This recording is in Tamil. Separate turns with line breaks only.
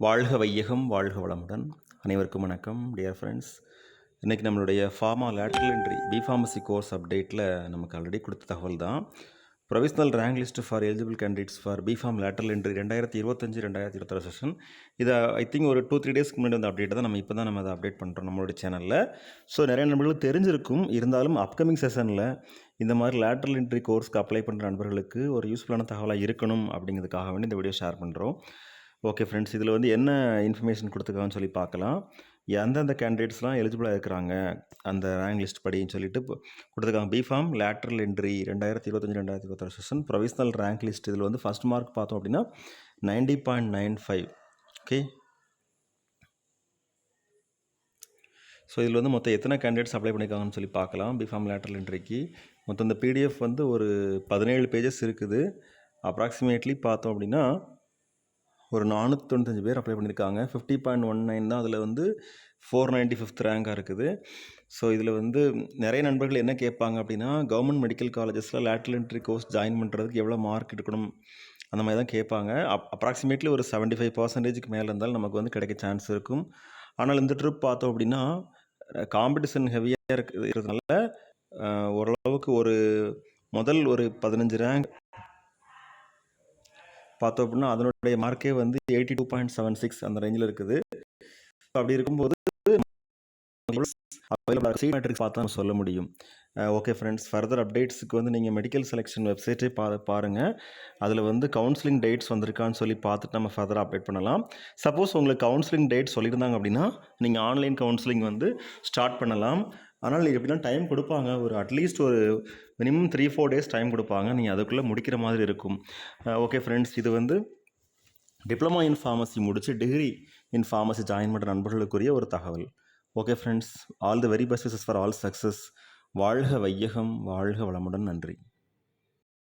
வாழ்க வையகம் வாழ்க வளமுடன். அனைவருக்கும் வணக்கம் டியர் ஃப்ரெண்ட்ஸ். இன்றைக்கி நம்மளுடைய pharma lateral entry B pharmacy course அப்டேட்டில் நமக்கு ஆல்ரெடி கொடுத்த தகவல் தான். Provisional rank list for eligible candidates for B pharm lateral entry 2025-2026 session. இதை ஐ திங்க் ஒரு 2-3 டேஸ்க்கு முன்னாடி வந்து அப்டேட் தான் நம்ம அதை அப்டேட் பண்ணுறோம் நம்மளுடைய சேனலில். ஸோ நிறைய நண்பர்களுக்கு தெரிஞ்சிருக்கும். இருந்தாலும் அப்கமிங் செஷனில் இந்த மாதிரி லேட்ரல் என்ட்ரி கோர்ஸ்க்கு அப்ளை பண்ணுற நண்பர்களுக்கு ஒரு யூஸ்ஃபுல்லான தகவலாக இருக்கணும் அப்படிங்கிறதுக்காக வேண்டி இந்த வீடியோ ஷேர் பண்ணுறோம். ஓகே ஃப்ரெண்ட்ஸ், இதில் வந்து என்ன இன்ஃபர்மேஷன் கொடுத்துருக்காங்கன்னு சொல்லி பார்க்கலாம். எந்தெந்த கேண்டிடேட்ஸ்லாம் எலிஜிபிளாக இருக்கிறாங்க அந்த ரேங்க் லிஸ்ட் படின்னு சொல்லிட்டு கொடுத்துருக்காங்க. B pharm lateral entry 2025-2026 session provisional rank list. இதில் வந்து ஃபஸ்ட் மார்க் பார்த்தோம் அப்படின்னா 90.95. ஓகே, ஸோ இதில் வந்து மொத்தம் எத்தனை கேண்டிடேட்ஸ் அப்ளை பண்ணியிருக்காங்கன்னு சொல்லி பார்க்கலாம். பிஃபார்ம் லேட்ரல் என்ட்ரிக்கு மொத்தம் இந்த பிடிஎஃப் வந்து ஒரு 17 பேஜஸ் இருக்குது. அப்ராக்சிமேட்லி பார்த்தோம் அப்படின்னா ஒரு 495 பேர் அப்ளை பண்ணியிருக்காங்க. 50.19 தான் அதில் வந்து 495th ரேங்காக இருக்குது. ஸோ இதில் வந்து நிறைய நண்பர்கள் என்ன கேட்பாங்க அப்படின்னா, கவர்மெண்ட் மெடிக்கல் காலேஜஸில் லேட்ரல் என்ட்ரி கோர்ஸ் ஜாயின் பண்ணுறதுக்கு எவ்வளோ மார்க் எடுக்கணும் அந்த மாதிரி தான் கேட்பாங்க. அப்ராக்சிமேட்லி ஒரு 75% மேலே இருந்தாலும் நமக்கு வந்து கிடைக்க சான்ஸ் இருக்கும். ஆனால் இந்த ட்ரிப் பார்த்தோம் அப்படின்னா காம்படிஷன் ஹெவியாக இருக்கிறதுனால ஓரளவுக்கு ஒரு முதல் ஒரு 15 ரேங்க் பார்த்தோம் அப்படின்னா அதனுடைய மார்க்கே வந்து 82.76 அந்த ரேஞ்சில் இருக்குது. அப்படி இருக்கும்போது சீட் மேட்ரிக்ஸ் பார்த்தா சொல்ல முடியும். ஓகே ஃப்ரெண்ட்ஸ், ஃபர்தர் அப்டேட்ஸுக்கு வந்து நீங்கள் மெடிக்கல் செலெக்ஷன் வெப்சைட்டே பாருங்கள். அதில் வந்து கவுன்சிலிங் டேட்ஸ் வந்திருக்கான்னு சொல்லி பார்த்துட்டு நம்ம ஃபர்தராக அப்டேட் பண்ணலாம். சப்போஸ் உங்களுக்கு கவுன்சிலிங் டேட் சொல்லியிருந்தாங்க அப்படின்னா நீங்கள் ஆன்லைன் கவுன்சிலிங் வந்து ஸ்டார்ட் பண்ணலாம். ஆனால் எப்படின்னா டைம் கொடுப்பாங்க, ஒரு அட்லீஸ்ட் ஒரு மினிமம் 3-4 டேஸ் டைம் கொடுப்பாங்க. நீங்கள் அதுக்குள்ளே முடிக்கிற மாதிரி இருக்கும். ஓகே ஃப்ரெண்ட்ஸ், இது வந்து டிப்ளமா இன் ஃபார்மசி முடித்து டிகிரி இன் ஃபார்மசி ஜாயின் பண்ணுற நண்பர்களுக்குரிய ஒரு தகவல். Okay friends, all the very best wishes for all success. வாழ்க வையகம் வாழ்க வளமுடன். நன்றி.